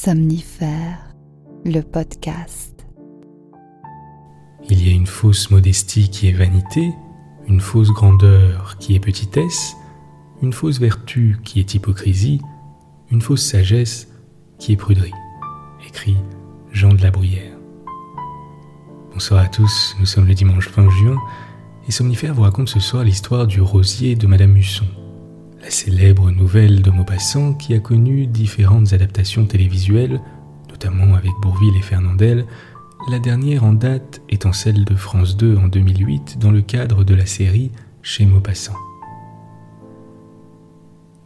Somnifère, le podcast. Il y a une fausse modestie qui est vanité, une fausse grandeur qui est petitesse, une fausse vertu qui est hypocrisie, une fausse sagesse qui est pruderie. Écrit Jean de la Bruyère. Bonsoir à tous, nous sommes le dimanche 20 juin et Somnifère vous raconte ce soir l'histoire du rosier de Madame Husson, la célèbre nouvelle de Maupassant qui a connu différentes adaptations télévisuelles, notamment avec Bourvil et Fernandel, la dernière en date étant celle de France 2 en 2008 dans le cadre de la série Chez Maupassant.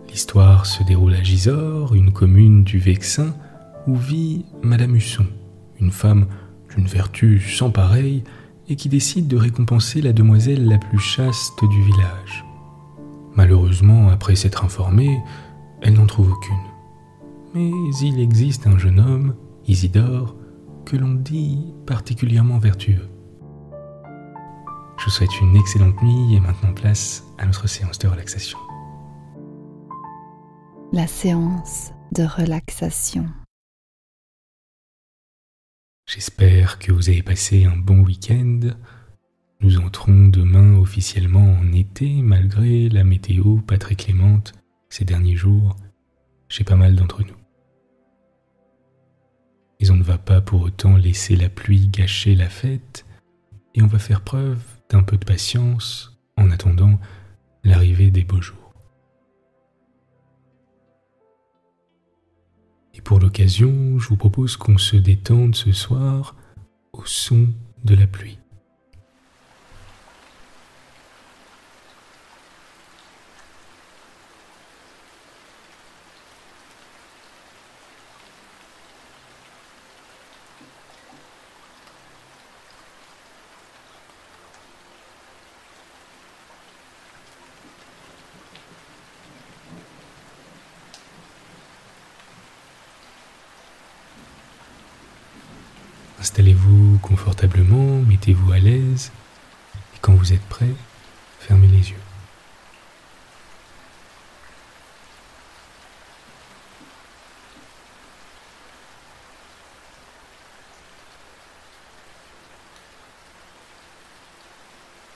L'histoire se déroule à Gisors, une commune du Vexin, où vit Madame Husson, une femme d'une vertu sans pareille et qui décide de récompenser la demoiselle la plus chaste du village. Malheureusement, après s'être informée, elle n'en trouve aucune. Mais il existe un jeune homme, Isidore, que l'on dit particulièrement vertueux. Je vous souhaite une excellente nuit et maintenant place à notre séance de relaxation. La séance de relaxation. J'espère que vous avez passé un bon week-end. Nous entrons demain officiellement en été, malgré la météo pas très clémente ces derniers jours chez pas mal d'entre nous. Mais on ne va pas pour autant laisser la pluie gâcher la fête, et on va faire preuve d'un peu de patience en attendant l'arrivée des beaux jours. Et pour l'occasion, je vous propose qu'on se détende ce soir au son de la pluie. Installez-vous confortablement, mettez-vous à l'aise et quand vous êtes prêt, fermez les yeux.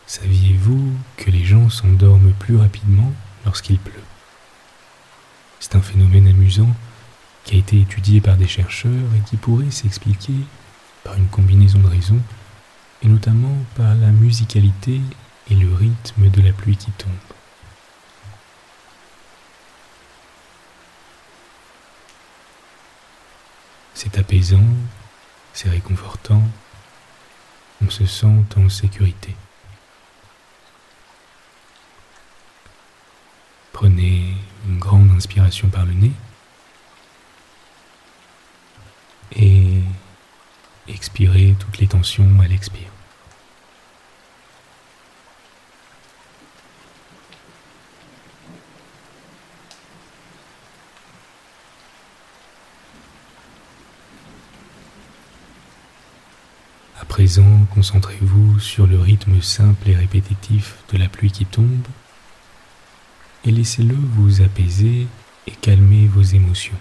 Saviez-vous que les gens s'endorment plus rapidement lorsqu'il pleut ? C'est un phénomène amusant qui a été étudié par des chercheurs et qui pourrait s'expliquer par une combinaison de raisons, et notamment par la musicalité et le rythme de la pluie qui tombe. C'est apaisant, c'est réconfortant, on se sent en sécurité. Prenez une grande inspiration par le nez et expirez toutes les tensions à l'expire. À présent, concentrez-vous sur le rythme simple et répétitif de la pluie qui tombe et laissez-le vous apaiser et calmer vos émotions.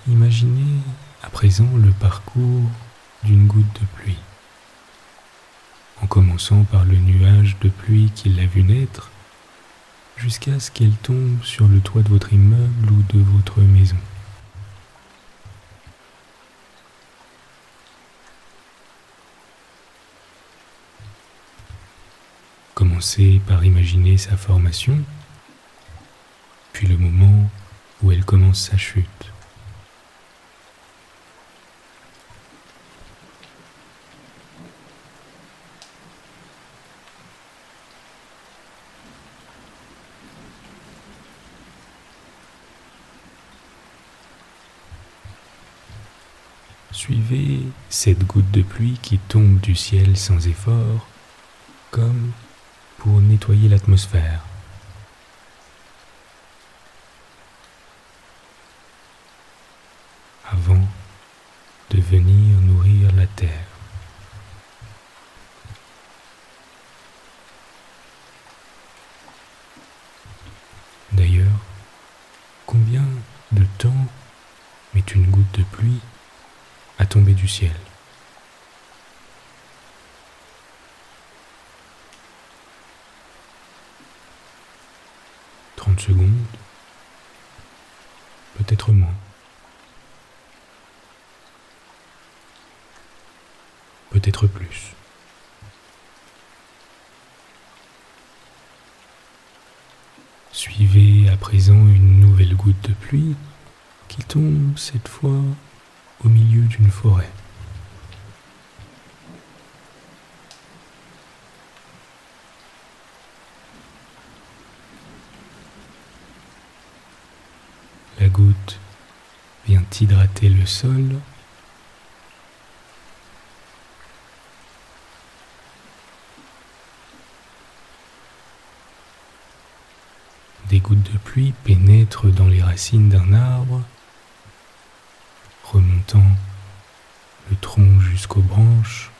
Imaginez à présent le parcours d'une goutte de pluie. En commençant par le nuage de pluie qui l'a vu naître, jusqu'à ce qu'elle tombe sur le toit de votre immeuble ou de votre maison. Commencez par imaginer sa formation, puis le moment où elle commence sa chute. Suivez cette goutte de pluie qui tombe du ciel sans effort, comme pour nettoyer l'atmosphère. d'ailleurs, combien de temps met une goutte de pluie à tomber du ciel? « 30 secondes, peut-être moins, peut-être plus. Suivez à présent une nouvelle goutte de pluie qui tombe cette fois au milieu d'une forêt. La goutte vient hydrater le sol. Des gouttes de pluie pénètrent dans les racines d'un arbre, remontant le tronc jusqu'aux branches.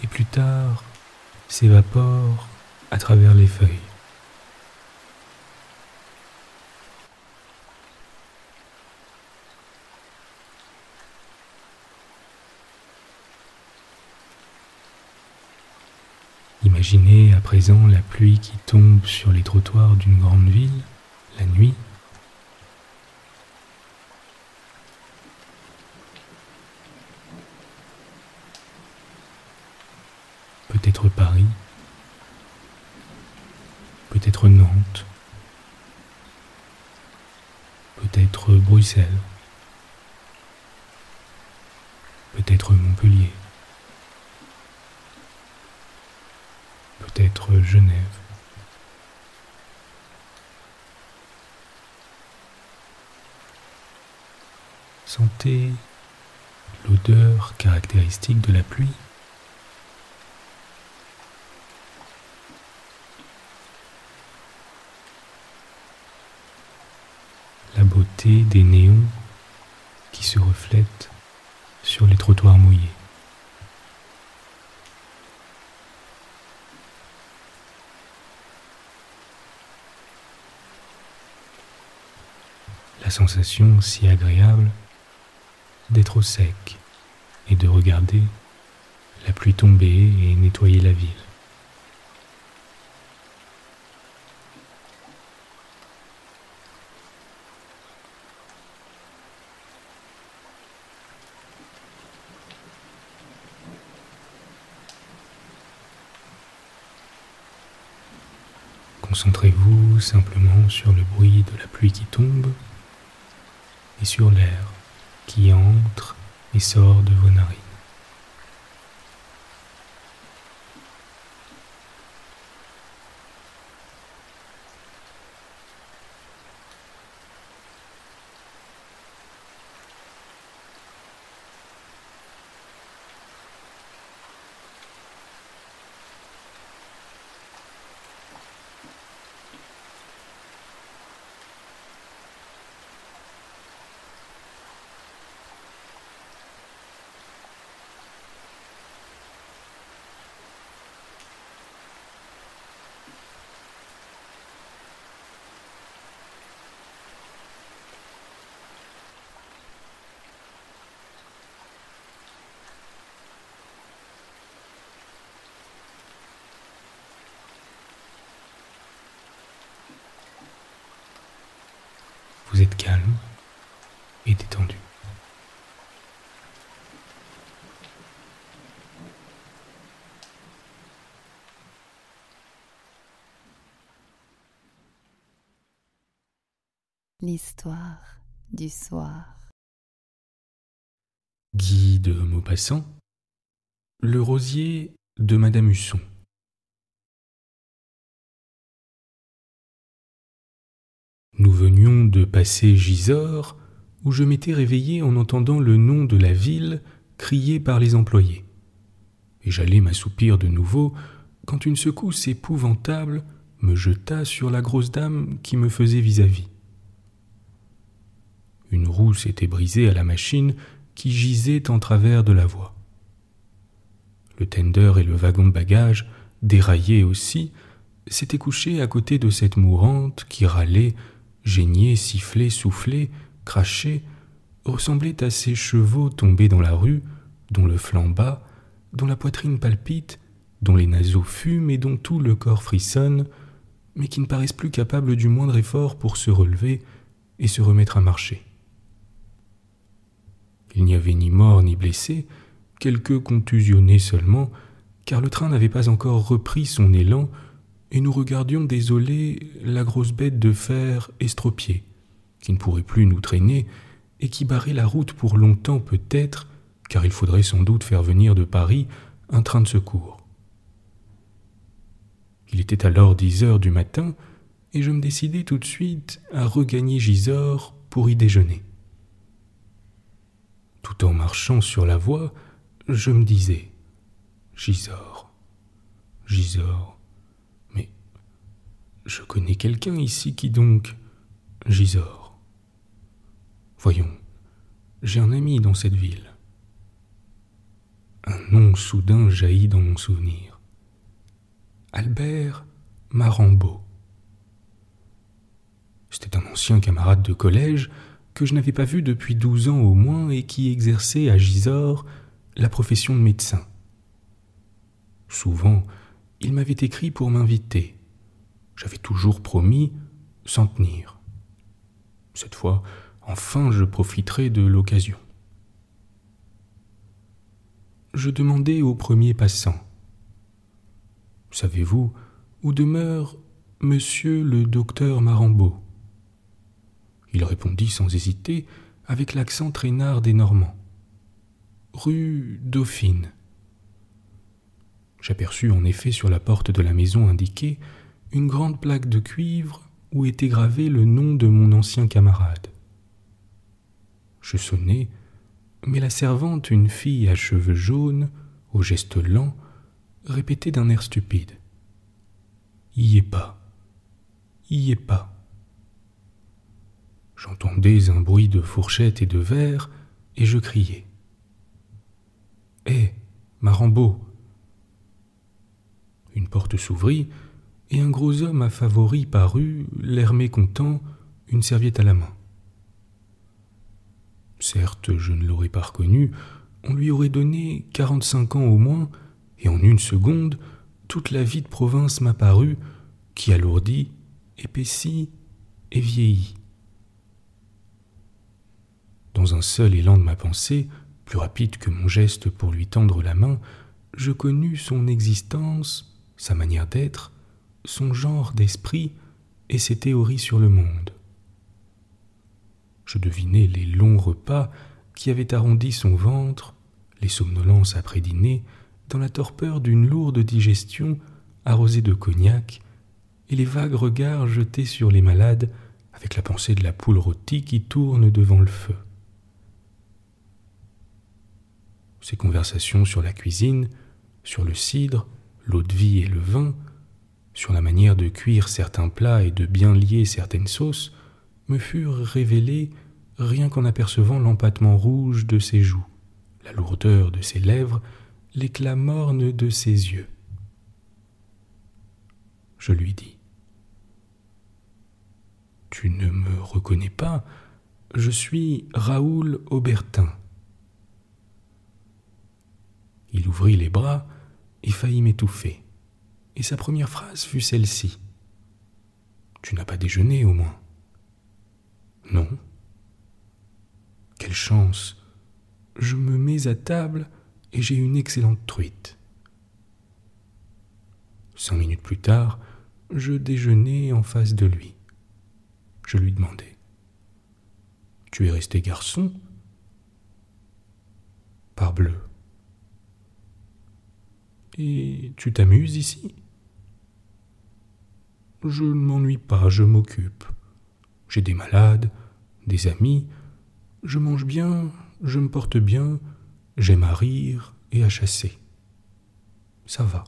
Et plus tard, s'évapore à travers les feuilles. Imaginez à présent la pluie qui tombe sur les trottoirs d'une grande ville, la nuit. Peut-être Paris, peut-être Nantes, peut-être Bruxelles, peut-être Montpellier, peut-être Genève. Sentez l'odeur caractéristique de la pluie. La beauté des néons qui se reflètent sur les trottoirs mouillés. La sensation si agréable d'être au sec et de regarder la pluie tomber et nettoyer la ville. Concentrez-vous simplement sur le bruit de la pluie qui tombe et sur l'air qui entre et sort de vos narines. Vous êtes calme et détendu. L'histoire du soir. Guy de Maupassant, le rosier de Madame Husson. Nous venions de passer Gisors, où je m'étais réveillé en entendant le nom de la ville crié par les employés. Et j'allais m'assoupir de nouveau quand une secousse épouvantable me jeta sur la grosse dame qui me faisait vis-à-vis. Une roue s'était brisée à la machine qui gisait en travers de la voie. Le tender et le wagon de bagages, déraillés aussi, s'étaient couchés à côté de cette mourante qui râlait, geignait, sifflait, soufflait, crachait, ressemblait à ces chevaux tombés dans la rue, dont le flanc bat, dont la poitrine palpite, dont les naseaux fument et dont tout le corps frissonne, mais qui ne paraissent plus capables du moindre effort pour se relever et se remettre à marcher. Il n'y avait ni mort ni blessé, quelques contusionnés seulement, car le train n'avait pas encore repris son élan, et nous regardions désolés la grosse bête de fer estropiée, qui ne pourrait plus nous traîner, et qui barrait la route pour longtemps peut-être, car il faudrait sans doute faire venir de Paris un train de secours. Il était alors 10 heures du matin, et je me décidai tout de suite à regagner Gisors pour y déjeuner. Tout en marchant sur la voie, je me disais « Gisors, Gisors, mais je connais quelqu'un ici qui donc... Gisors. Voyons, j'ai un ami dans cette ville. » Un nom soudain jaillit dans mon souvenir. Albert Marambeau. C'était un ancien camarade de collège que je n'avais pas vu depuis 12 ans au moins et qui exerçait à Gisors la profession de médecin. Souvent, il m'avait écrit pour m'inviter. J'avais toujours promis, sans tenir. Cette fois, enfin, je profiterai de l'occasion. Je demandai au premier passant. « Savez-vous où demeure monsieur le docteur Marambeau ?» Il répondit sans hésiter, avec l'accent traînard des Normands. « Rue Dauphine. » J'aperçus en effet sur la porte de la maison indiquée une grande plaque de cuivre où était gravé le nom de mon ancien camarade. Je sonnai, mais la servante, une fille à cheveux jaunes, au geste lent, répétait d'un air stupide. « Y est pas, y est pas. » J'entendais un bruit de fourchettes et de verres, et je criai. « Hé, Marambeau !» Une porte s'ouvrit, et un gros homme à favoris parut, l'air mécontent, une serviette à la main. Certes, je ne l'aurais pas reconnu, on lui aurait donné 45 ans au moins, et en une seconde, toute la vie de province m'apparut, qui alourdit, épaissit et vieillit. Dans un seul élan de ma pensée, plus rapide que mon geste pour lui tendre la main, je connus son existence, sa manière d'être, son genre d'esprit et ses théories sur le monde. Je devinais les longs repas qui avaient arrondi son ventre, les somnolences après dîner, dans la torpeur d'une lourde digestion arrosée de cognac, et les vagues regards jetés sur les malades avec la pensée de la poule rôtie qui tourne devant le feu. Ces conversations sur la cuisine, sur le cidre, l'eau-de-vie et le vin, sur la manière de cuire certains plats et de bien lier certaines sauces, me furent révélées rien qu'en apercevant l'empâtement rouge de ses joues, la lourdeur de ses lèvres, l'éclat morne de ses yeux. Je lui dis : « Tu ne me reconnais pas, je suis Raoul Aubertin. » Il ouvrit les bras et faillit m'étouffer, et sa première phrase fut celle-ci : « Tu n'as pas déjeuné au moins ? » « Non. » « Quelle chance ! Je me mets à table et j'ai une excellente truite. » 5 minutes plus tard, je déjeunais en face de lui. Je lui demandai : « Tu es resté garçon ? » ?»« Parbleu. »« Et tu t'amuses ici ? » ?»« Je ne m'ennuie pas, je m'occupe. J'ai des malades, des amis, je mange bien, je me porte bien, j'aime à rire et à chasser. Ça va. »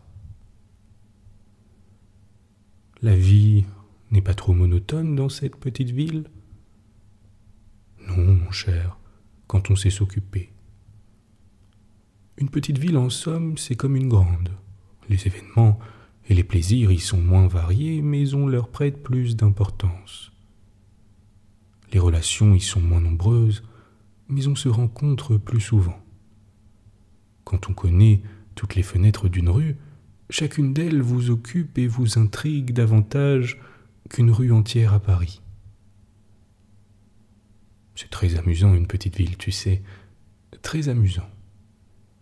La vie n'est pas trop monotone dans cette petite ville? Non, mon cher, quand on sait s'occuper. Une petite ville, en somme, c'est comme une grande. Les événements et les plaisirs y sont moins variés, mais on leur prête plus d'importance. Les relations y sont moins nombreuses, mais on se rencontre plus souvent. Quand on connaît toutes les fenêtres d'une rue, chacune d'elles vous occupe et vous intrigue davantage qu'une rue entière à Paris. C'est très amusant une petite ville, tu sais, très amusant,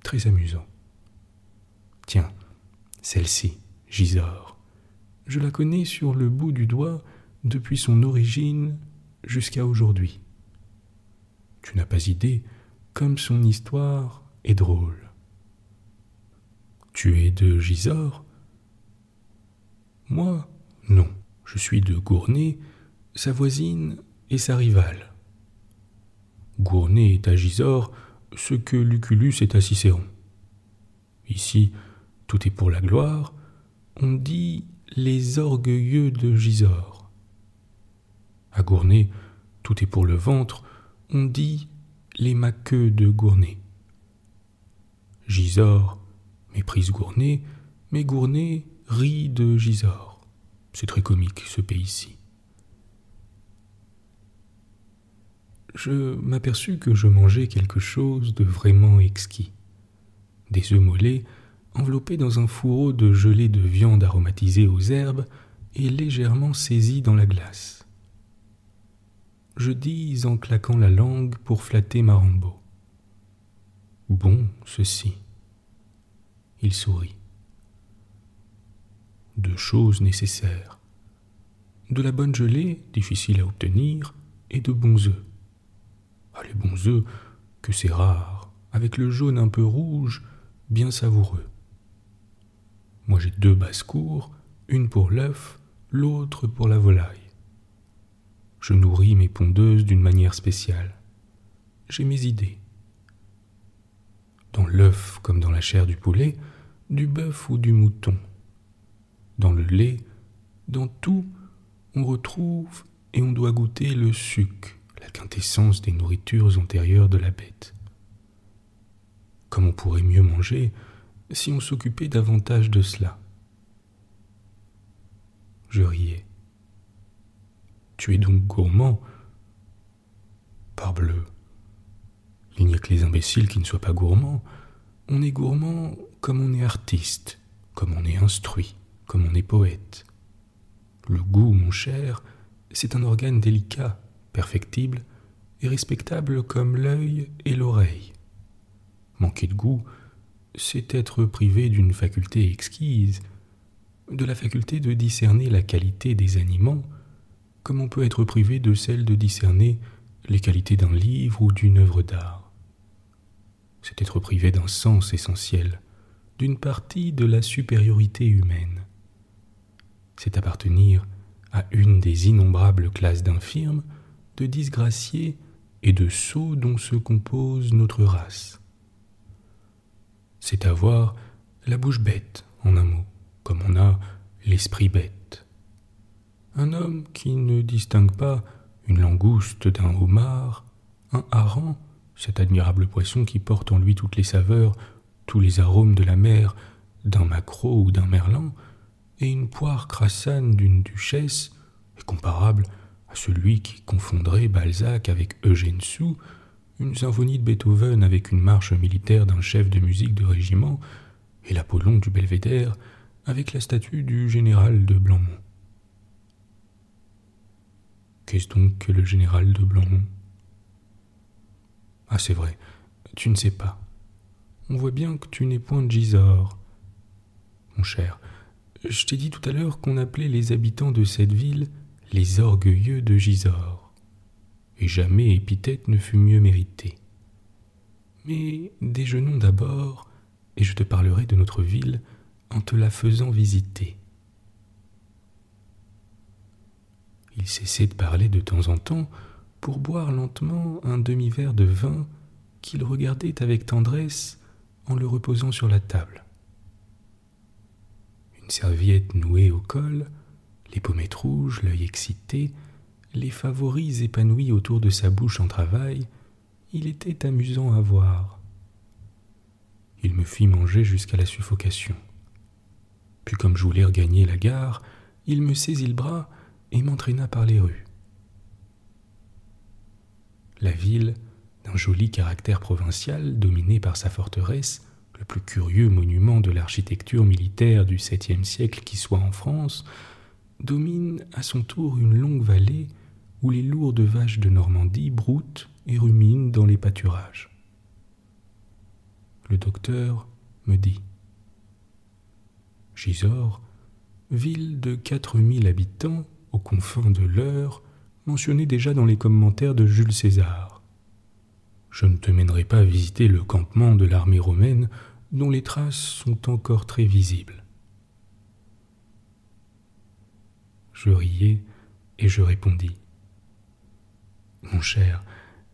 très amusant. Tiens, celle-ci, Gisors, je la connais sur le bout du doigt depuis son origine jusqu'à aujourd'hui. Tu n'as pas idée comme son histoire est drôle. Tu es de Gisors? Moi, non. Je suis de Gournay, sa voisine et sa rivale. Gournay est à Gisors ce que Lucullus est à Cicéron. Ici, tout est pour la gloire. On dit les orgueilleux de Gisors. À Gournay, tout est pour le ventre. On dit les maqueux de Gournay. Gisors méprise Gournay, mais Gournay rit de Gisors. C'est très comique, ce pays-ci. Je m'aperçus que je mangeais quelque chose de vraiment exquis. Des œufs mollets enveloppés dans un fourreau de gelée de viande aromatisée aux herbes et légèrement saisis dans la glace. Je dis en claquant la langue pour flatter Marambo. Bon, ceci. Il sourit. 2 choses nécessaires. De la bonne gelée, difficile à obtenir, et de bons œufs. Ah, les bons œufs, que c'est rare, avec le jaune un peu rouge, bien savoureux. Moi j'ai 2 basses-cours, une pour l'œuf, l'autre pour la volaille. Je nourris mes pondeuses d'une manière spéciale. J'ai mes idées. Dans l'œuf comme dans la chair du poulet, du bœuf ou du mouton. Dans le lait, dans tout, on retrouve et on doit goûter le suc, la quintessence des nourritures antérieures de la bête. Comme on pourrait mieux manger si on s'occupait davantage de cela. Je riais. Tu es donc gourmand? Parbleu. Il n'y a que les imbéciles qui ne soient pas gourmands. On est gourmand comme on est artiste, comme on est instruit, comme on est poète. Le goût, mon cher, c'est un organe délicat, perfectible et respectable comme l'œil et l'oreille. Manquer de goût, c'est être privé d'une faculté exquise, de la faculté de discerner la qualité des aliments, comme on peut être privé de celle de discerner les qualités d'un livre ou d'une œuvre d'art. C'est être privé d'un sens essentiel, d'une partie de la supériorité humaine. C'est appartenir à une des innombrables classes d'infirmes, de disgraciés et de sots dont se compose notre race. C'est avoir la bouche bête, en un mot, comme on a l'esprit bête. Un homme qui ne distingue pas une langouste d'un homard, un hareng, cet admirable poisson qui porte en lui toutes les saveurs, tous les arômes de la mer, d'un maquereau ou d'un merlan, et une poire crassane d'une duchesse, est comparable à celui qui confondrait Balzac avec Eugène Sue, une symphonie de Beethoven avec une marche militaire d'un chef de musique de régiment, et l'Apollon du Belvédère avec la statue du général de Blanmont. Qu'est-ce donc que le général de Blanmont? Ah, c'est vrai, tu ne sais pas. On voit bien que tu n'es point de Gisors. Mon cher, je t'ai dit tout à l'heure qu'on appelait les habitants de cette ville les orgueilleux de Gisors. Et jamais épithète ne fut mieux méritée. Mais déjeunons d'abord, et je te parlerai de notre ville en te la faisant visiter. Il cessait de parler de temps en temps pour boire lentement un demi-verre de vin qu'il regardait avec tendresse en le reposant sur la table. Une serviette nouée au col, les pommettes rouges, l'œil excité, les favoris épanouis autour de sa bouche en travail, il était amusant à voir. Il me fit manger jusqu'à la suffocation. Puis comme je voulais regagner la gare, il me saisit le bras et m'entraîna par les rues. La ville, d'un joli caractère provincial, dominée par sa forteresse, le plus curieux monument de l'architecture militaire du 7e siècle qui soit en France, domine à son tour une longue vallée où les lourdes vaches de Normandie broutent et ruminent dans les pâturages. Le docteur me dit: Gisors, ville de 4000 habitants aux confins de l'Eure, mentionnée déjà dans les commentaires de Jules César. Je ne te mènerai pas visiter le campement de l'armée romaine dont les traces sont encore très visibles. Je riais et je répondis: Mon cher,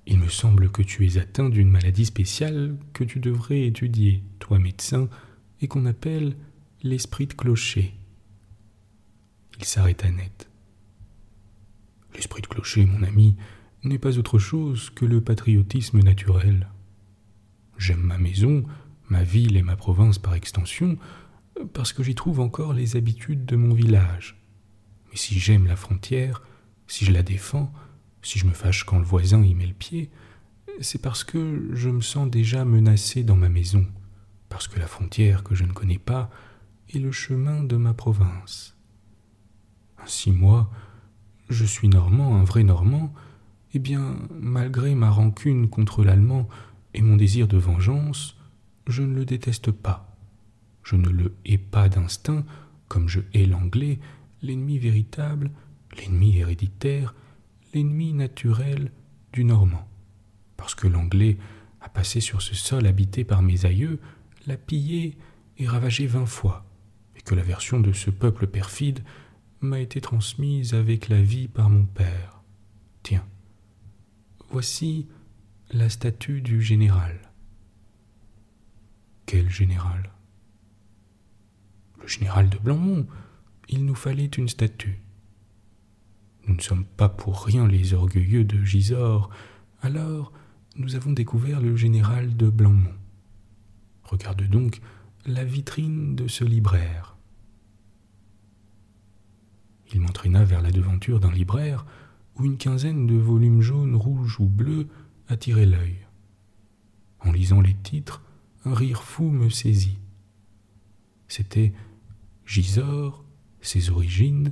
il me semble que tu es atteint d'une maladie spéciale que tu devrais étudier, toi médecin, et qu'on appelle l'esprit de clocher. Il s'arrêta net. L'esprit de clocher, mon ami, n'est pas autre chose que le patriotisme naturel. J'aime ma maison, ma ville et ma province par extension, parce que j'y trouve encore les habitudes de mon village. Mais si j'aime la frontière, si je la défends, si je me fâche quand le voisin y met le pied, c'est parce que je me sens déjà menacé dans ma maison, parce que la frontière que je ne connais pas est le chemin de ma province. Ainsi moi, je suis normand, un vrai normand, eh bien, malgré ma rancune contre l'allemand et mon désir de vengeance, je ne le déteste pas. Je ne le hais pas d'instinct, comme je hais l'anglais, l'ennemi véritable, l'ennemi héréditaire, l'ennemi naturel du normand. Parce que l'anglais a passé sur ce sol habité par mes aïeux, l'a pillé et ravagé 20 fois, et que la version de ce peuple perfide m'a été transmise avec la vie par mon père. Tiens, voici la statue du général. Quel général? Le général de Blanmont. Il nous fallait une statue. Nous ne sommes pas pour rien les orgueilleux de Gisors, alors nous avons découvert le général de Blanmont. Regarde donc la vitrine de ce libraire. Il m'entraîna vers la devanture d'un libraire où une quinzaine de volumes jaunes, rouges ou bleus attiraient l'œil. En lisant les titres, un rire fou me saisit. C'était Gisors, ses origines,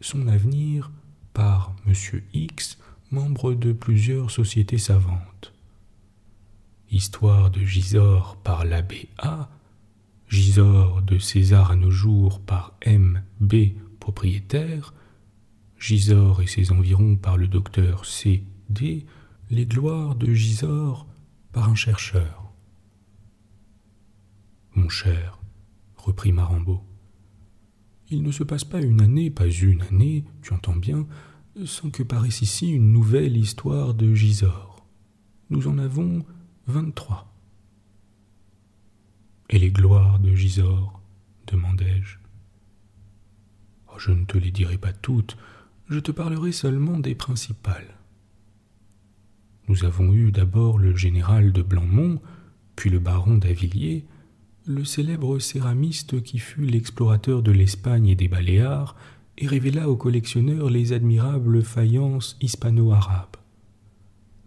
son avenir, par M. X, membre de plusieurs sociétés savantes. Histoire de Gisors par l'abbé A, Gisors de César à nos jours par M. B, propriétaire, Gisors et ses environs par le docteur C. D, les gloires de Gisors par un chercheur. Mon cher, reprit Marambo, il ne se passe pas une année, tu entends bien, sans que paraisse ici une nouvelle histoire de Gisors. Nous en avons 23. Et les gloires de Gisors, demandai-je. Oh, je ne te les dirai pas toutes, je te parlerai seulement des principales. Nous avons eu d'abord le général de Blanmont, puis le baron d'Avilliers, le célèbre céramiste qui fut l'explorateur de l'Espagne et des Baléares et révéla aux collectionneurs les admirables faïences hispano-arabes.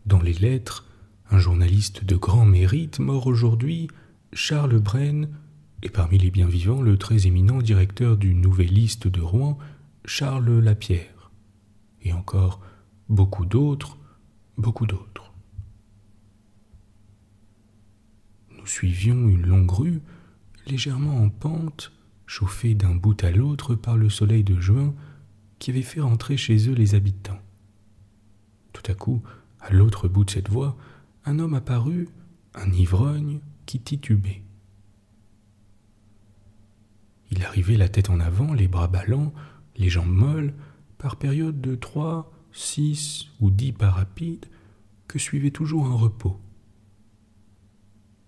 Dans les lettres, un journaliste de grand mérite mort aujourd'hui, Charles Brenne, et parmi les bien vivants le très éminent directeur du Nouvelliste de Rouen, Charles Lapierre, et encore beaucoup d'autres. Nous suivions une longue rue, légèrement en pente, chauffée d'un bout à l'autre par le soleil de juin qui avait fait rentrer chez eux les habitants. Tout à coup, à l'autre bout de cette voie, un homme apparut, un ivrogne qui titubait. Il arrivait la tête en avant, les bras ballants, les jambes molles, par périodes de 3, 6 ou 10 pas rapides, que suivait toujours un repos.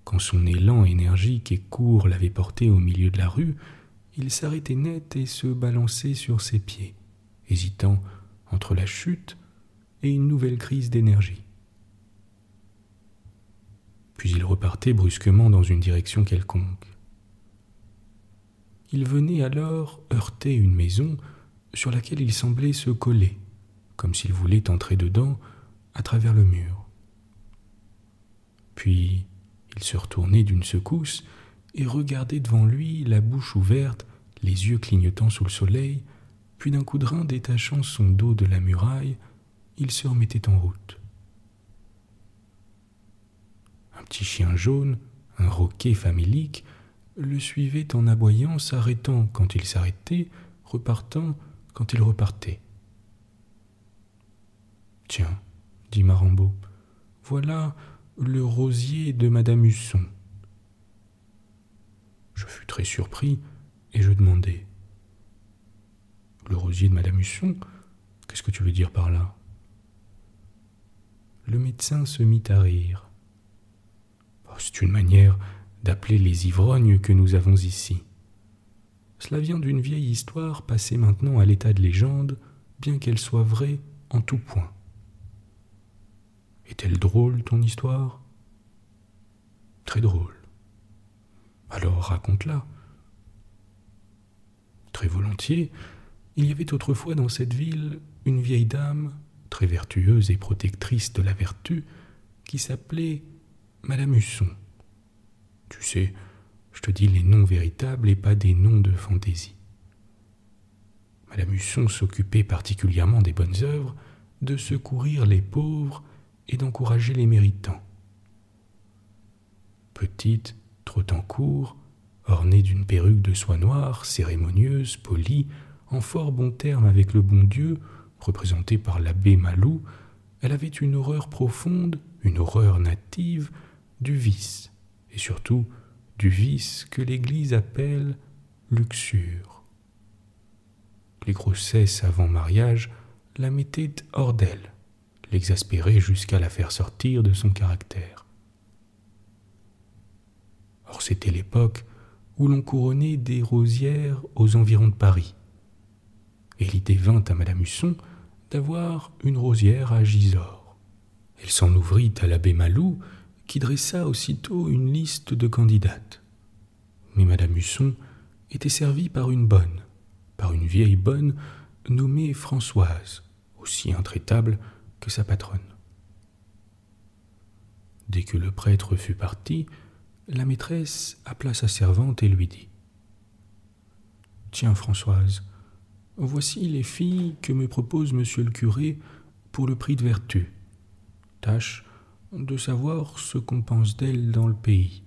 Quand son élan énergique et court l'avait porté au milieu de la rue, il s'arrêtait net et se balançait sur ses pieds. hésitant entre la chute et une nouvelle crise d'énergie. Puis il repartait brusquement dans une direction quelconque. Il venait alors heurter une maison sur laquelle il semblait se coller, comme s'il voulait entrer dedans à travers le mur. Puis il se retournait d'une secousse et regardait devant lui, la bouche ouverte, les yeux clignotant sous le soleil, puis d'un coup de rein détachant son dos de la muraille, il se remettait en route. Un petit chien jaune, un roquet famélique, le suivait en aboyant, s'arrêtant quand il s'arrêtait, repartant quand il repartait. « Tiens, dit Marambo, voilà le rosier de Madame Husson. » Je fus très surpris et je demandai. « Le rosier de Madame Husson, qu'est-ce que tu veux dire par là ?» Le médecin se mit à rire. « C'est une manière d'appeler les ivrognes que nous avons ici. Cela vient d'une vieille histoire passée maintenant à l'état de légende, bien qu'elle soit vraie en tout point. Est-elle drôle, ton histoire ? Très drôle. Alors raconte-la. Très volontiers, il y avait autrefois dans cette ville une vieille dame, très vertueuse et protectrice de la vertu, qui s'appelait Madame Husson. Tu sais, je te dis les noms véritables et pas des noms de fantaisie. Madame Husson s'occupait particulièrement des bonnes œuvres, de secourir les pauvres et d'encourager les méritants. Petite, trottant court, ornée d'une perruque de soie noire, cérémonieuse, polie, en fort bon terme avec le bon Dieu, représentée par l'abbé Malou, elle avait une horreur profonde, une horreur native, du vice, et surtout du vice que l'Église appelle luxure. Les grossesses avant mariage la mettaient hors d'elle, l'exaspéraient jusqu'à la faire sortir de son caractère. Or c'était l'époque où l'on couronnait des rosières aux environs de Paris, et l'idée vint à Madame Husson d'avoir une rosière à Gisors. Elle s'en ouvrit à l'abbé Malou, qui dressa aussitôt une liste de candidates. Mais Madame Husson était servie par une vieille bonne nommée Françoise, aussi intraitable que sa patronne. Dès que le prêtre fut parti, la maîtresse appela sa servante et lui dit « Tiens, Françoise, voici les filles que me propose monsieur le curé pour le prix de vertu. Tâche de savoir ce qu'on pense d'elles dans le pays. »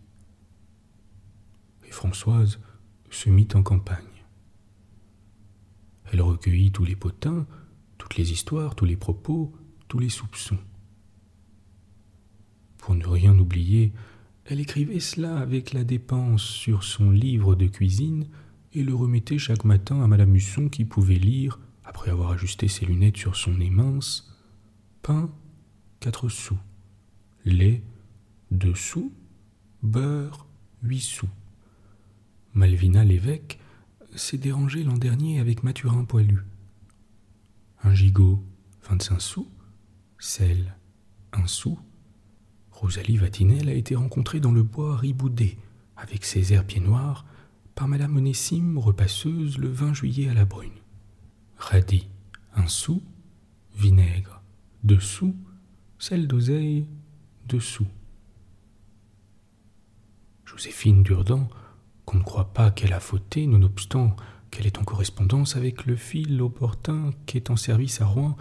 Et Françoise se mit en campagne. Elle recueillit tous les potins, toutes les histoires, tous les propos, tous les soupçons. Pour ne rien oublier, elle écrivait cela avec la dépense sur son livre de cuisine et le remettait chaque matin à Madame Husson qui pouvait lire, après avoir ajusté ses lunettes sur son nez mince, « Pain, 4 sous. Lait, 2 sous. Beurre, 8 sous. » Malvina l'évêque s'est dérangée l'an dernier avec Mathurin Poilu. Un gigot, 25 sous. Sel, 1 sou. Rosalie Vatinelle a été rencontrée dans le bois Riboudet, avec ses airs pieds noirs, par Madame Onésime, repasseuse, le 20 juillet à la Brune. Radis, 1 sou. Vinaigre, 2 sous. Sel d'oseille, 2 sous. Joséphine Durdan, qu'on ne croit pas qu'elle a fauté, nonobstant qu'elle est en correspondance avec le fil opportun qui est en service à Rouen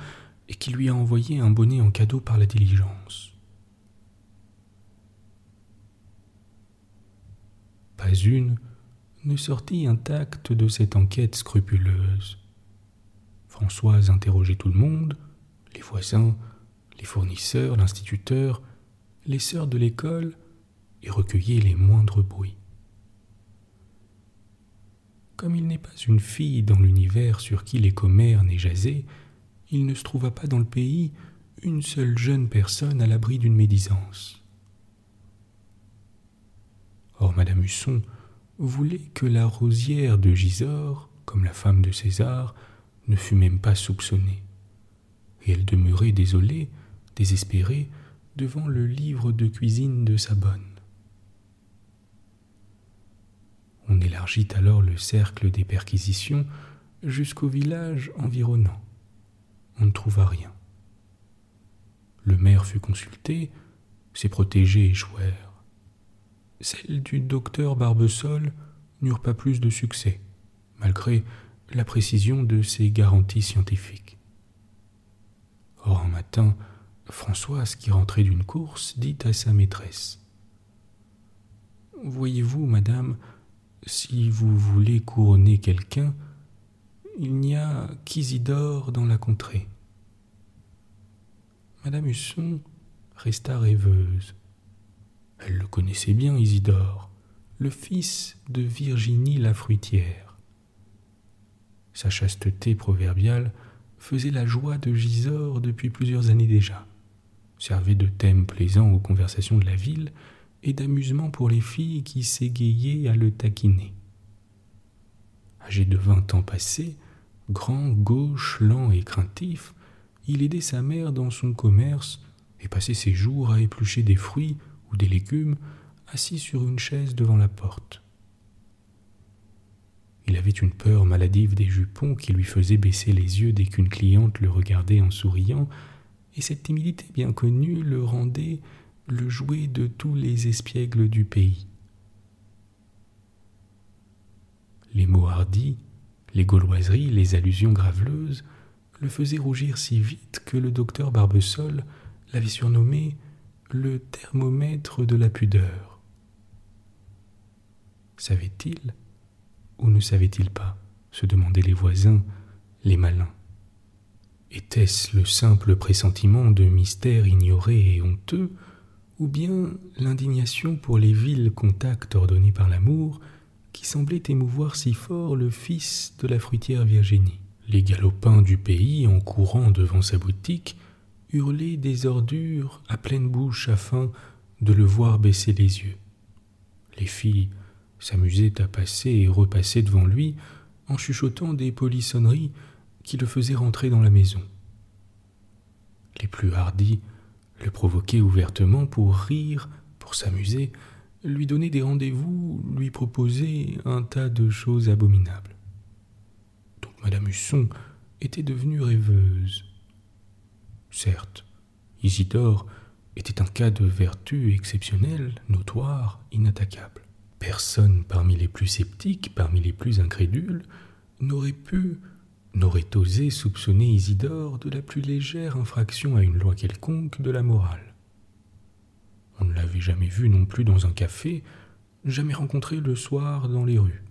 et qui lui a envoyé un bonnet en cadeau par la diligence. Pas une ne sortit intacte de cette enquête scrupuleuse. Françoise interrogeait tout le monde, les voisins, les fournisseurs, l'instituteur, les sœurs de l'école, et recueillait les moindres bruits. Comme il n'est pas une fille dans l'univers sur qui les commères n'aient jasé, il ne se trouva pas dans le pays une seule jeune personne à l'abri d'une médisance. Or Madame Husson voulait que la rosière de Gisors, comme la femme de César, ne fut même pas soupçonnée, et elle demeurait désolée, désespérée, devant le livre de cuisine de sa bonne. On élargit alors le cercle des perquisitions jusqu'au village environnant. On ne trouva rien. Le maire fut consulté, ses protégés échouèrent. Celles du docteur Barbesol n'eurent pas plus de succès, malgré la précision de ses garanties scientifiques. Or, un matin, Françoise, qui rentrait d'une course, dit à sa maîtresse : « Voyez-vous, madame, si vous voulez couronner quelqu'un, il n'y a qu'Isidore dans la contrée. » Madame Husson resta rêveuse. Elle le connaissait bien, Isidore, le fils de Virginie la fruitière. Sa chasteté proverbiale faisait la joie de Gisors depuis plusieurs années déjà, servait de thème plaisant aux conversations de la ville et d'amusement pour les filles qui s'égayaient à le taquiner. Âgé de 20 ans passés, grand, gauche, lent et craintif, il aidait sa mère dans son commerce et passait ses jours à éplucher des fruits ou des légumes assis sur une chaise devant la porte. Il avait une peur maladive des jupons qui lui faisait baisser les yeux dès qu'une cliente le regardait en souriant, et cette timidité bien connue le rendait le jouet de tous les espiègles du pays. Les mots hardis, les gauloiseries, les allusions graveleuses le faisaient rougir si vite que le docteur Barbesol l'avait surnommé le thermomètre de la pudeur. Savait-il ou ne savait-il pas, se demandaient les voisins, les malins. Était-ce le simple pressentiment de mystères ignorés et honteux, ou bien l'indignation pour les vils contacts ordonnés par l'amour qui semblait émouvoir si fort le fils de la fruitière Virginie? Les galopins du pays, en courant devant sa boutique, hurlaient des ordures à pleine bouche afin de le voir baisser les yeux. Les filles s'amusaient à passer et repasser devant lui en chuchotant des polissonneries qui le faisaient rentrer dans la maison. Les plus hardis le provoquaient ouvertement pour rire, pour s'amuser, lui donner des rendez-vous, lui proposer un tas de choses abominables. Donc Madame Husson était devenue rêveuse. Certes, Isidore était un cas de vertu exceptionnelle, notoire, inattaquable. Personne parmi les plus sceptiques, parmi les plus incrédules, n'aurait osé soupçonner Isidore de la plus légère infraction à une loi quelconque de la morale. On ne l'avait jamais vu non plus dans un café, jamais rencontré le soir dans les rues.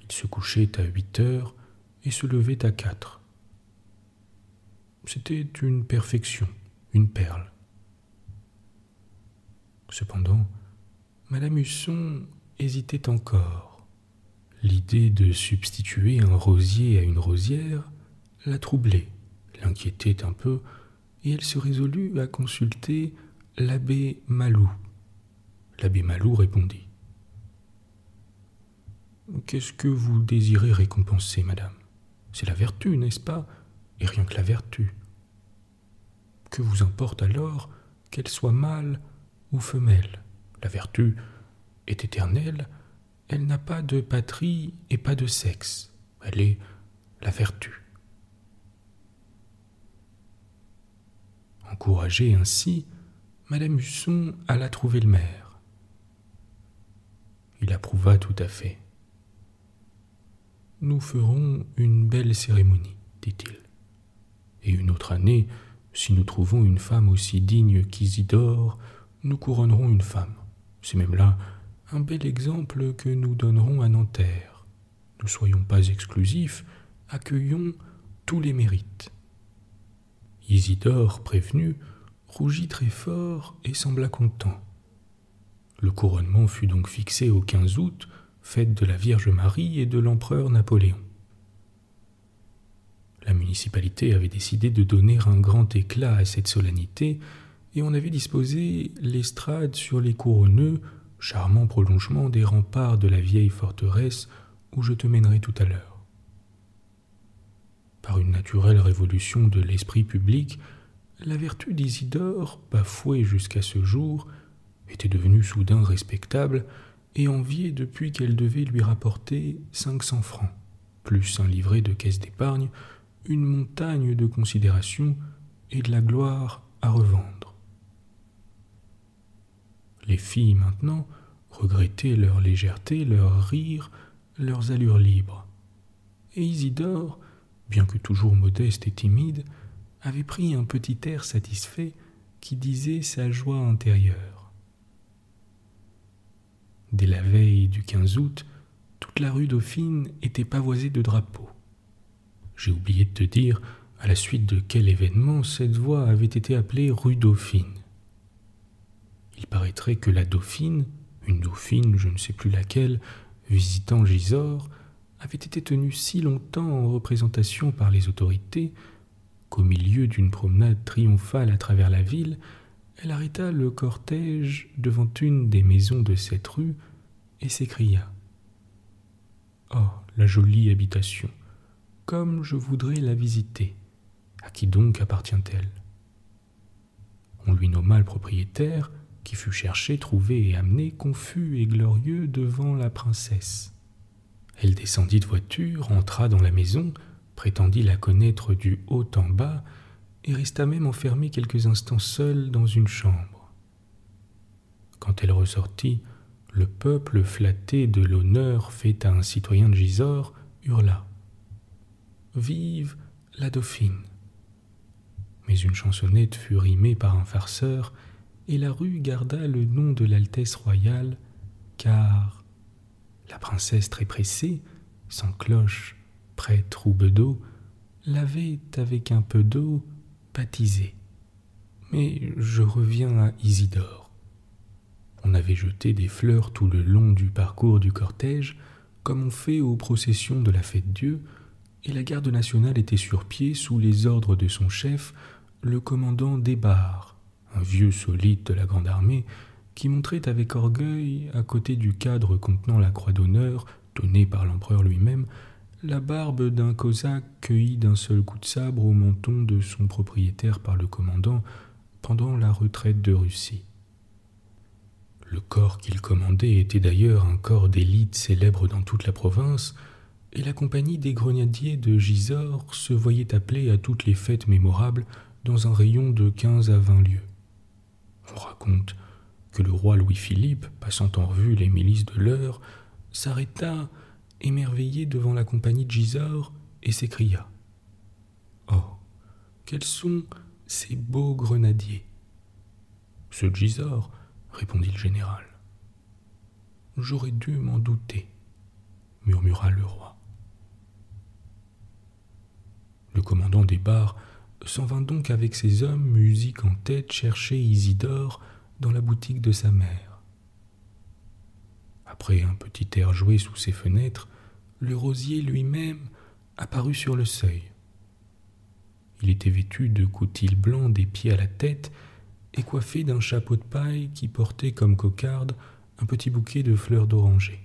Il se couchait à 8 heures et se levait à 4. C'était une perfection, une perle. Cependant, Madame Husson hésitait encore. L'idée de substituer un rosier à une rosière la troublait, l'inquiétait un peu, et elle se résolut à consulter l'abbé Malou. L'abbé Malou répondit : « Qu'est-ce que vous désirez récompenser, madame ? C'est la vertu, n'est-ce pas ? Et rien que la vertu. Que vous importe alors qu'elle soit mâle ou femelle ? La vertu est éternelle, elle n'a pas de patrie et pas de sexe. Elle est la vertu. » Encouragée ainsi, Madame Husson alla trouver le maire. Il approuva tout à fait. « Nous ferons une belle cérémonie, dit-il. Et une autre année, si nous trouvons une femme aussi digne qu'Isidore, nous couronnerons une femme. C'est même là un bel exemple que nous donnerons à Nanterre. Ne soyons pas exclusifs, accueillons tous les mérites. » Isidore, prévenu, rougit très fort et sembla content. Le couronnement fut donc fixé au 15 août, fête de la Vierge Marie et de l'empereur Napoléon. La municipalité avait décidé de donner un grand éclat à cette solennité et on avait disposé l'estrade sur les couronneux, charmant prolongement des remparts de la vieille forteresse où je te mènerai tout à l'heure. par une naturelle révolution de l'esprit public, la vertu d'Isidore, bafouée jusqu'à ce jour, était devenue soudain respectable et enviée depuis qu'elle devait lui rapporter 500 francs, plus un livret de caisse d'épargne, une montagne de considération et de la gloire à revendre. Les filles, maintenant, regrettaient leur légèreté, leur rire, leurs allures libres. Et Isidore, bien que toujours modeste et timide, avait pris un petit air satisfait qui disait sa joie intérieure. Dès la veille du 15 août, toute la rue Dauphine était pavoisée de drapeaux. J'ai oublié de te dire à la suite de quel événement cette voie avait été appelée rue Dauphine. Il paraîtrait que la Dauphine, une dauphine, je ne sais plus laquelle, visitant Gisors, avait été tenue si longtemps en représentation par les autorités qu'au milieu d'une promenade triomphale à travers la ville, elle arrêta le cortège devant une des maisons de cette rue et s'écria « Oh, la jolie habitation, comme je voudrais la visiter. À qui donc appartient-elle » On lui nomma le propriétaire, qui fut cherché, trouvé et amené, confus et glorieux, devant la princesse. Elle descendit de voiture, entra dans la maison, prétendit la connaître du haut en bas, et resta même enfermée quelques instants seule dans une chambre. Quand elle ressortit, le peuple flatté de l'honneur fait à un citoyen de Gisors hurla « Vive la dauphine !» Mais une chansonnette fut rimée par un farceur, et la rue garda le nom de l'Altesse royale, car la princesse très pressée, sans cloche, prêtre ou bedeau, l'avait avec un peu d'eau baptisée. Mais je reviens à Isidore. On avait jeté des fleurs tout le long du parcours du cortège, comme on fait aux processions de la Fête-Dieu, et la garde nationale était sur pied sous les ordres de son chef, le commandant Desbarres, un vieux solide de la Grande Armée, qui montrait avec orgueil, à côté du cadre contenant la croix d'honneur, donnée par l'empereur lui-même, la barbe d'un cosaque cueilli d'un seul coup de sabre au menton de son propriétaire par le commandant pendant la retraite de Russie. Le corps qu'il commandait était d'ailleurs un corps d'élite célèbre dans toute la province, et la compagnie des grenadiers de Gisors se voyait appelée à toutes les fêtes mémorables dans un rayon de 15 à 20 lieues. On raconte que le roi Louis-Philippe, passant en revue les milices de l'heure, s'arrêta émerveillé devant la compagnie de Gisors et s'écria « Oh, quels sont ces beaux grenadiers !»« Ceux de Gisors, » répondit le général. « J'aurais dû m'en douter, » murmura le roi. Le commandant Desbarres s'en vint donc avec ses hommes, musique en tête, chercher Isidore dans la boutique de sa mère. Après un petit air joué sous ses fenêtres, le rosier lui-même apparut sur le seuil. Il était vêtu de coutil blanc des pieds à la tête et coiffé d'un chapeau de paille qui portait comme cocarde un petit bouquet de fleurs d'oranger.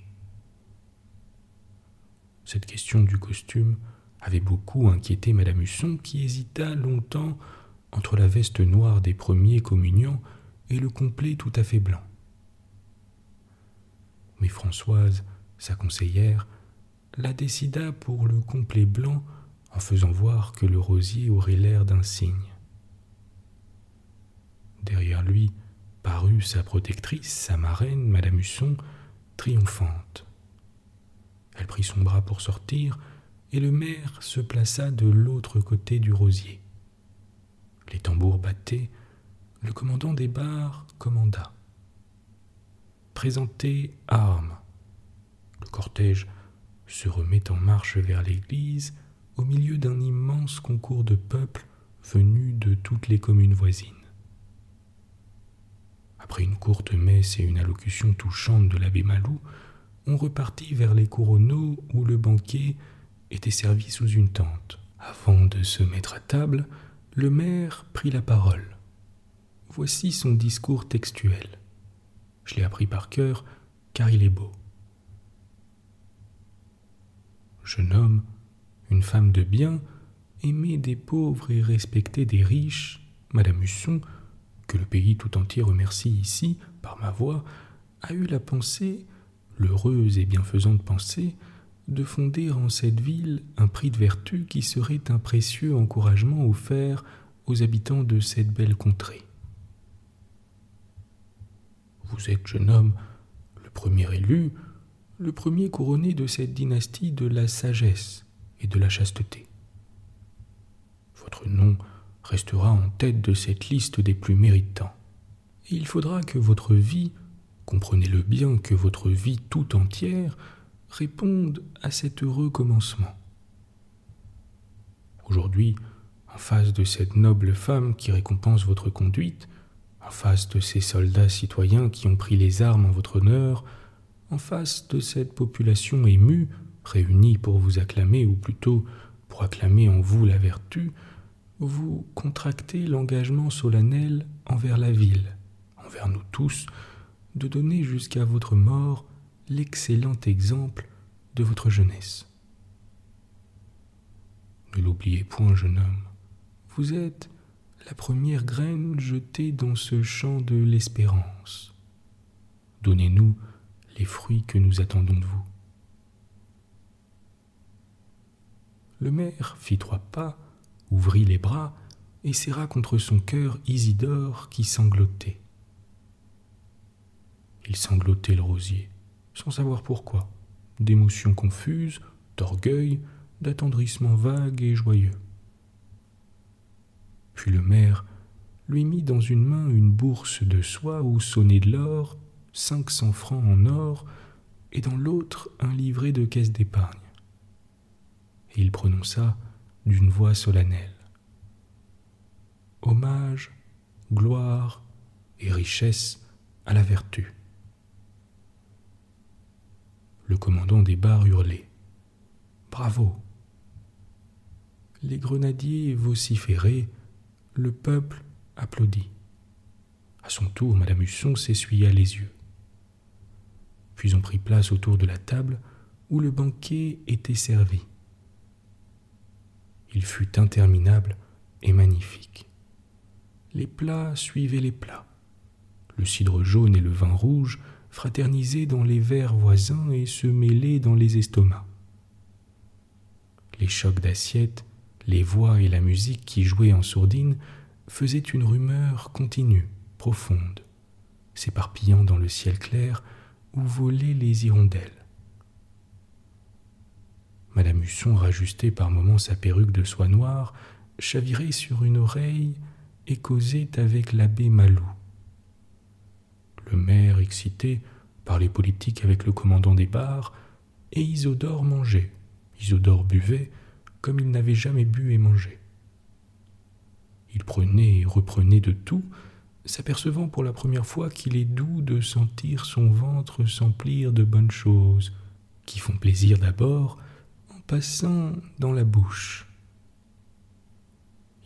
Cette question du costume avait beaucoup inquiété Madame Husson, qui hésita longtemps entre la veste noire des premiers communiants et le complet tout à fait blanc. Mais Françoise, sa conseillère, la décida pour le complet blanc en faisant voir que le rosier aurait l'air d'un cygne. Derrière lui parut sa protectrice, sa marraine, Madame Husson, triomphante. Elle prit son bras pour sortir, et le maire se plaça de l'autre côté du rosier. Les tambours battaient, le commandant Desbarres commanda. « Présentez armes !» Le cortège se remet en marche vers l'église au milieu d'un immense concours de peuple venu de toutes les communes voisines. Après une courte messe et une allocution touchante de l'abbé Malou, on repartit vers les Couronneaux où le banquet était servi sous une tente. Avant de se mettre à table, le maire prit la parole. Voici son discours textuel. Je l'ai appris par cœur, car il est beau. Je nomme une femme de bien aimée des pauvres et respectée des riches, Madame Husson, que le pays tout entier remercie ici, par ma voix, a eu la pensée, l'heureuse et bienfaisante pensée, de fonder en cette ville un prix de vertu qui serait un précieux encouragement offert aux habitants de cette belle contrée. Vous êtes, jeune homme, le premier élu, le premier couronné de cette dynastie de la sagesse et de la chasteté. Votre nom restera en tête de cette liste des plus méritants. Et il faudra que votre vie, comprenez-le bien, que votre vie tout entière réponde à cet heureux commencement. Aujourd'hui, en face de cette noble femme qui récompense votre conduite, en face de ces soldats citoyens qui ont pris les armes en votre honneur, en face de cette population émue, réunie pour vous acclamer, ou plutôt pour acclamer en vous la vertu, vous contractez l'engagement solennel envers la ville, envers nous tous, de donner jusqu'à votre mort l'excellent exemple de votre jeunesse. Ne l'oubliez point, jeune homme, vous êtes la première graine jetée dans ce champ de l'espérance. Donnez-nous les fruits que nous attendons de vous. Le maire fit 3 pas, ouvrit les bras et serra contre son cœur Isidore qui sanglotait. Il sanglotait le rosier, sans savoir pourquoi, d'émotions confuses, d'orgueil, d'attendrissement vague et joyeux. Puis le maire lui mit dans une main une bourse de soie où sonnait de l'or, 500 francs en or, et dans l'autre un livret de caisse d'épargne. Et il prononça d'une voix solennelle: hommage, gloire et richesse à la vertu. Le commandant des barres hurlait: bravo! Les grenadiers vociféraient, le peuple applaudit. À son tour, Madame Husson s'essuya les yeux. Puis on prit place autour de la table où le banquet était servi. Il fut interminable et magnifique. Les plats suivaient les plats. Le cidre jaune et le vin rouge fraternisaient dans les verres voisins et se mêlaient dans les estomacs. Les chocs d'assiettes, les voix et la musique qui jouaient en sourdine faisaient une rumeur continue, profonde, s'éparpillant dans le ciel clair où volaient les hirondelles. Madame Husson rajustait par moments sa perruque de soie noire, chavirait sur une oreille et causait avec l'abbé Malou. Le maire, excité, parlait politique avec le commandant des barres, et Isidore mangeait. Isidore buvait comme il n'avait jamais bu et mangé. Il prenait et reprenait de tout, s'apercevant pour la première fois qu'il est doux de sentir son ventre s'emplir de bonnes choses, qui font plaisir d'abord en passant dans la bouche.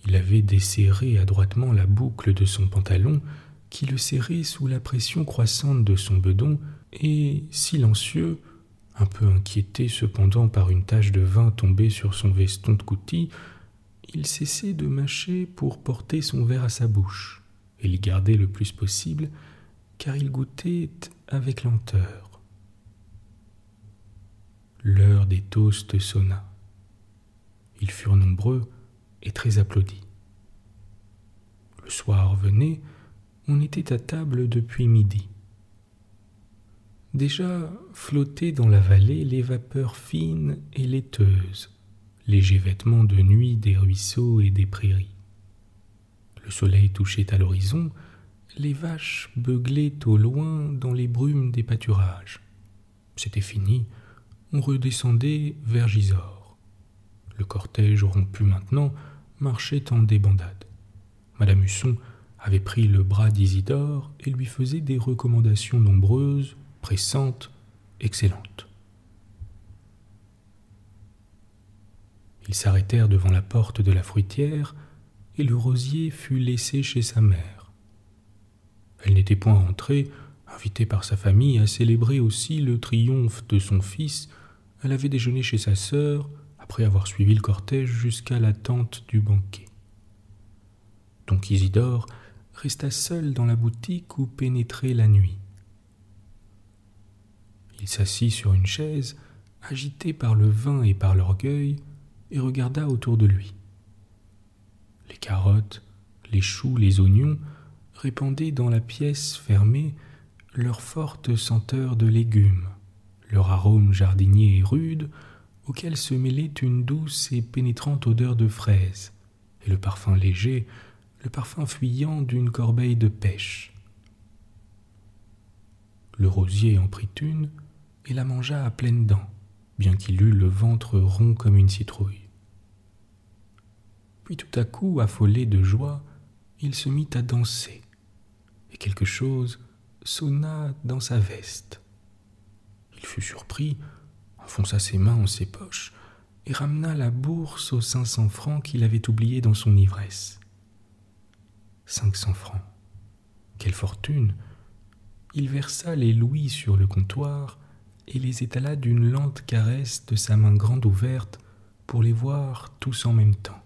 Il avait desserré adroitement la boucle de son pantalon, qui le serrait sous la pression croissante de son bedon, et, silencieux, un peu inquiété cependant par une tache de vin tombée sur son veston de coutil, il cessait de mâcher pour porter son verre à sa bouche, et l'y garder le plus possible, car il goûtait avec lenteur. L'heure des toasts sonna. Ils furent nombreux et très applaudis. Le soir venait, on était à table depuis midi. Déjà flottaient dans la vallée les vapeurs fines et laiteuses, légers vêtements de nuit des ruisseaux et des prairies. Le soleil touchait à l'horizon, les vaches beuglaient au loin dans les brumes des pâturages. C'était fini, on redescendait vers Gisors. Le cortège rompu maintenant marchait en débandade. Madame Husson avait pris le bras d'Isidore et lui faisait des recommandations nombreuses, pressantes, excellentes. Ils s'arrêtèrent devant la porte de la fruitière et le rosier fut laissé chez sa mère. Elle n'était point entrée, invitée par sa famille à célébrer aussi le triomphe de son fils. Elle avait déjeuné chez sa sœur, après avoir suivi le cortège jusqu'à la tente du banquet. Donc Isidore resta seul dans la boutique où pénétrait la nuit. Il s'assit sur une chaise, agité par le vin et par l'orgueil, et regarda autour de lui. Les carottes, les choux, les oignons répandaient dans la pièce fermée leur forte senteur de légumes, leur arôme jardinier et rude, auquel se mêlait une douce et pénétrante odeur de fraises, et le parfum léger, le parfum fuyant d'une corbeille de pêche. Le rosier en prit une et la mangea à pleines dents, bien qu'il eût le ventre rond comme une citrouille. Puis tout à coup, affolé de joie, il se mit à danser, et quelque chose sonna dans sa veste. Il fut surpris, enfonça ses mains en ses poches et ramena la bourse aux 500 francs qu'il avait oubliés dans son ivresse. 500 francs. Quelle fortune! Il versa les louis sur le comptoir et les étala d'une lente caresse de sa main grande ouverte pour les voir tous en même temps.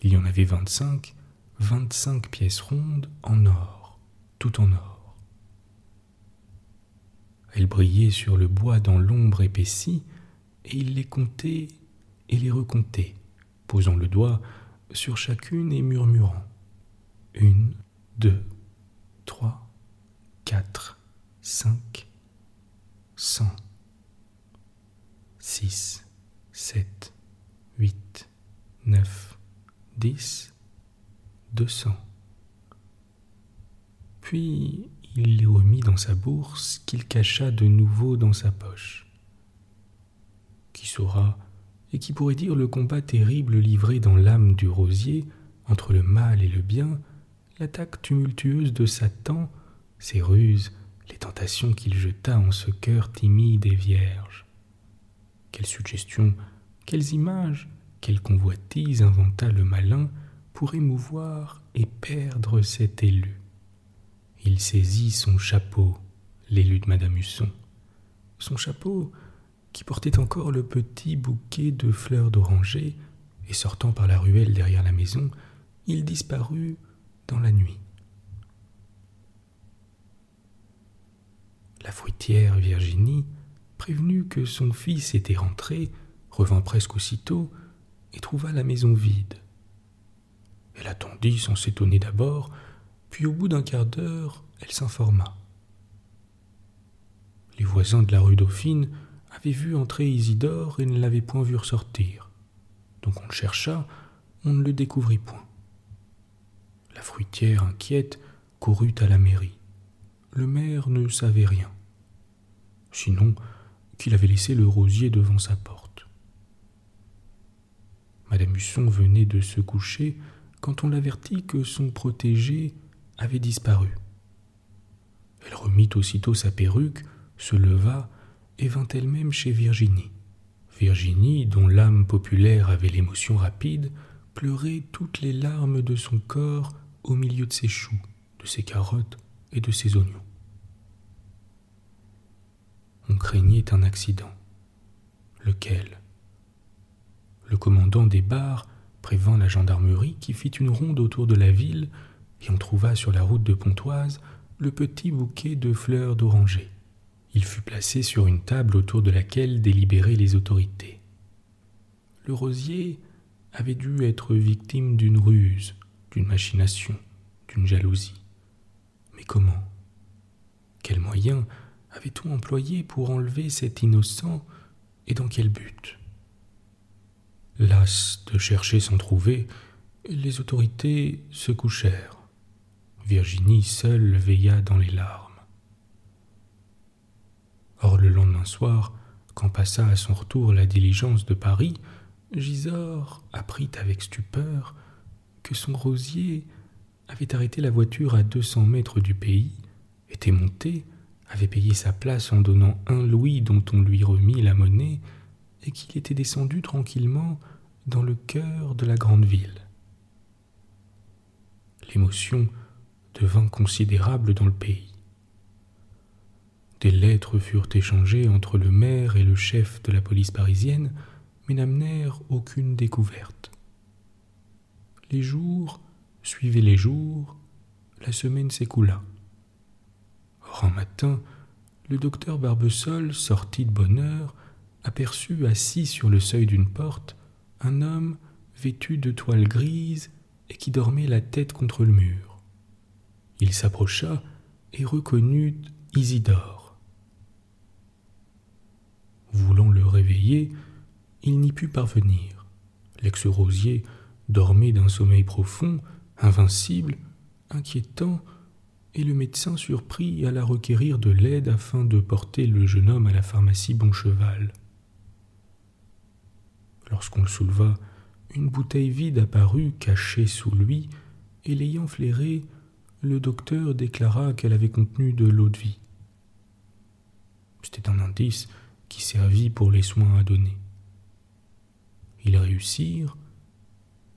Il y en avait 25 pièces rondes en or, tout en or. Elles brillaient sur le bois dans l'ombre épaissie, et il les comptait et les recomptait, posant le doigt sur chacune et murmurant 1, 2, 3, 4, 5, 100, 6, 7, 8, 9, 10, 200. Puis il les remit dans sa bourse qu'il cacha de nouveau dans sa poche. Qui saura et qui pourrait dire le combat terrible livré dans l'âme du rosier entre le mal et le bien, l'attaque tumultueuse de Satan, ses ruses, les tentations qu'il jeta en ce cœur timide et vierge. Quelles suggestions, quelles images, quelle convoitise inventa le malin pour émouvoir et perdre cet élu. Il saisit son chapeau, l'élu de Madame Husson, son chapeau qui portait encore le petit bouquet de fleurs d'oranger, et sortant par la ruelle derrière la maison, il disparut dans la nuit. La fruitière Virginie, prévenue que son fils était rentré, revint presque aussitôt et trouva la maison vide. Elle attendit sans s'étonner d'abord, puis au bout d'un quart d'heure, elle s'informa. Les voisins de la rue Dauphine avaient vu entrer Isidore et ne l'avaient point vu ressortir. Donc on le chercha, on ne le découvrit point. La fruitière, inquiète, courut à la mairie. Le maire ne savait rien, sinon qu'il avait laissé le rosier devant sa porte. Madame Husson venait de se coucher quand on l'avertit que son protégé avait disparu. Elle remit aussitôt sa perruque, se leva et vint elle-même chez Virginie. Virginie, dont l'âme populaire avait l'émotion rapide, pleurait toutes les larmes de son corps au milieu de ses choux, de ses carottes et de ses oignons. On craignait un accident. Lequel? Le commandant des bars prévint la gendarmerie qui fit une ronde autour de la ville et on trouva sur la route de Pontoise le petit bouquet de fleurs d'oranger. Il fut placé sur une table autour de laquelle délibéraient les autorités. Le rosier avait dû être victime d'une ruse, d'une machination, d'une jalousie. Mais comment? Quels moyens avait-on employé pour enlever cet innocent et dans quel but? Las de chercher sans trouver, les autorités se couchèrent. Virginie seule veilla dans les larmes. Or le lendemain soir, quand passa à son retour la diligence de Paris, Gisors apprit avec stupeur que son rosier avait arrêté la voiture à 200 mètres du pays, était monté, avait payé sa place en donnant 1 louis dont on lui remit la monnaie, et qu'il était descendu tranquillement dans le cœur de la grande ville. L'émotion devint considérable dans le pays. Des lettres furent échangées entre le maire et le chef de la police parisienne, mais n'amenèrent aucune découverte. Les jours suivaient les jours, la semaine s'écoula. Or un matin, le docteur Barbesol, sorti de bonne heure, aperçut assis sur le seuil d'une porte un homme vêtu de toile grise et qui dormait la tête contre le mur. Il s'approcha et reconnut Isidore. Voulant le réveiller, il n'y put parvenir. L'ex-rosier dormait d'un sommeil profond, invincible, inquiétant, et le médecin surpris alla requérir de l'aide afin de porter le jeune homme à la pharmacie Boncheval. Lorsqu'on le souleva, une bouteille vide apparut cachée sous lui, et l'ayant flairée, le docteur déclara qu'elle avait contenu de l'eau-de-vie. C'était un indice qui servit pour les soins à donner. Ils réussirent.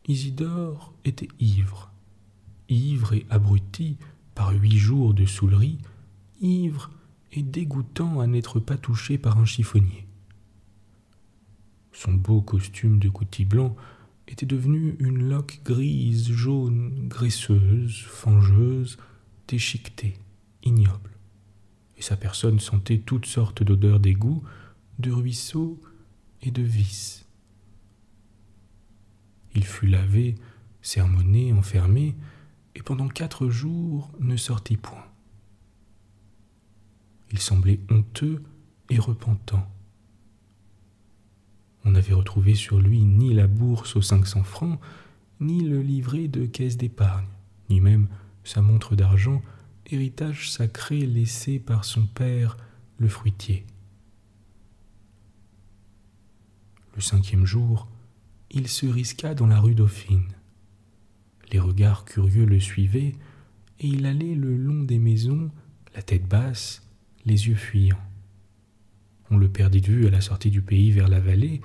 Isidore était ivre et abruti par 8 jours de saoulerie, ivre et dégoûtant à n'être pas touché par un chiffonnier. Son beau costume de coutil blanc était devenu une loque grise, jaune, graisseuse, fangeuse, déchiquetée, ignoble, et sa personne sentait toutes sortes d'odeurs d'égout, de ruisseaux et de vices. Il fut lavé, sermonné, enfermé, et pendant 4 jours ne sortit point. Il semblait honteux et repentant. On n'avait retrouvé sur lui ni la bourse aux 500 francs, ni le livret de caisse d'épargne, ni même sa montre d'argent, héritage sacré laissé par son père, le fruitier. Le 5e jour, il se risqua dans la rue Dauphine. Les regards curieux le suivaient, et il allait le long des maisons, la tête basse, les yeux fuyants. On le perdit de vue à la sortie du pays vers la vallée,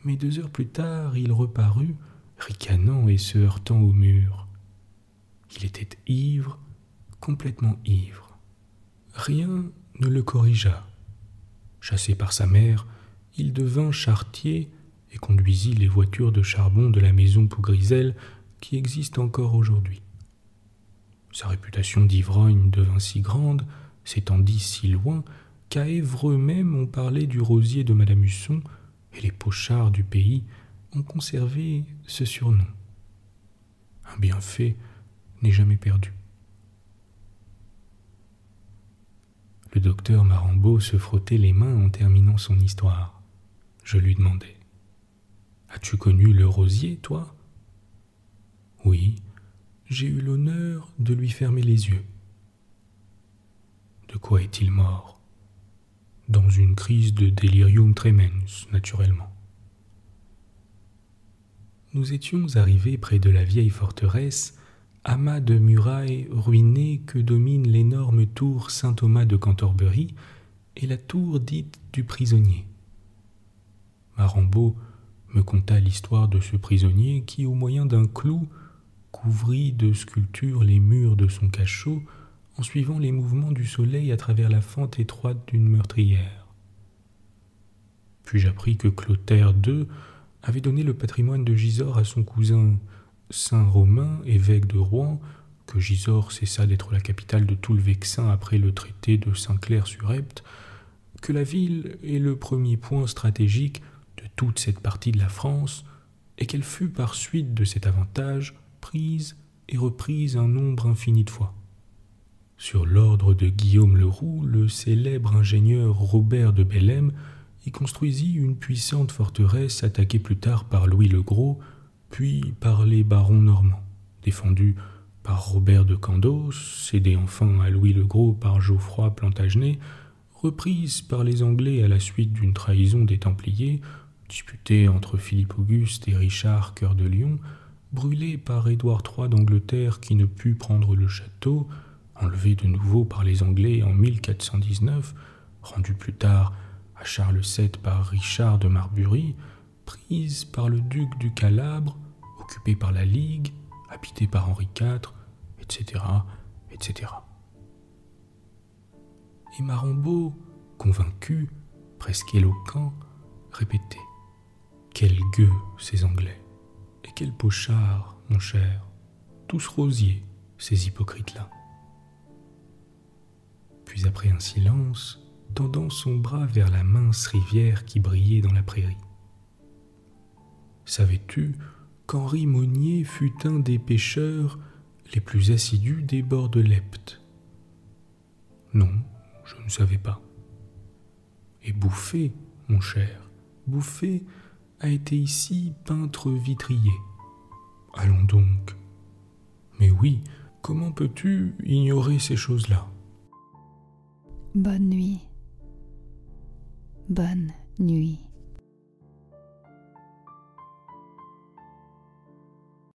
mais 2 heures plus tard, il reparut, ricanant et se heurtant au mur. Il était ivre, complètement ivre. Rien ne le corrigea. Chassé par sa mère, il devint charretier et conduisit les voitures de charbon de la maison Pougrisel qui existe encore aujourd'hui. Sa réputation d'ivrogne devint si grande, s'étendit si loin, qu'à Évreux même on parlait du rosier de Madame Husson, et les pochards du pays ont conservé ce surnom. Un bienfait n'est jamais perdu. Le docteur Marambeau se frottait les mains en terminant son histoire. Je lui demandai : « As-tu connu le rosier, toi ? » ?»« Oui, j'ai eu l'honneur de lui fermer les yeux. »« De quoi est-il mort ? » ?»« Dans une crise de delirium tremens, naturellement. » Nous étions arrivés près de la vieille forteresse, amas de murailles ruinées que domine l'énorme tour Saint-Thomas de Cantorbéry et la tour dite du prisonnier. Marambeau me conta l'histoire de ce prisonnier qui, au moyen d'un clou, couvrit de sculptures les murs de son cachot en suivant les mouvements du soleil à travers la fente étroite d'une meurtrière. Puis j'appris que Clotaire II avait donné le patrimoine de Gisors à son cousin Saint Romain, évêque de Rouen, que Gisors cessa d'être la capitale de tout le Vexin après le traité de Saint-Clair-sur-Epte, que la ville est le premier point stratégique de toute cette partie de la France, et qu'elle fut par suite de cet avantage prise et reprise un nombre infini de fois. Sur l'ordre de Guillaume le Roux, le célèbre ingénieur Robert de Bellême y construisit une puissante forteresse attaquée plus tard par Louis le Gros, puis par les barons normands, défendue par Robert de Candos, cédée enfin à Louis le Gros par Geoffroy Plantagenet, reprise par les Anglais à la suite d'une trahison des Templiers, disputée entre Philippe Auguste et Richard Cœur de Lion, brûlée par Édouard III d'Angleterre qui ne put prendre le château, enlevé de nouveau par les Anglais en 1419, rendu plus tard à Charles VII par Richard de Marbury, prise par le duc du Calabre, occupée par la Ligue, habitée par Henri IV, etc., etc. Et Marambeau, convaincu, presque éloquent, répétait : Quelle gueux, ces Anglais. Et quel pochard, mon cher. Tous rosiers, ces hypocrites-là. Puis après un silence, tendant son bras vers la mince rivière qui brillait dans la prairie. Savais-tu qu'Henri Monnier fut un des pêcheurs les plus assidus des bords de l'Epte? Non, je ne savais pas. Et Bouffé, mon cher, Bouffé a été ici peintre vitrier. Allons donc. Mais oui, comment peux-tu ignorer ces choses-là? Bonne nuit. Bonne nuit.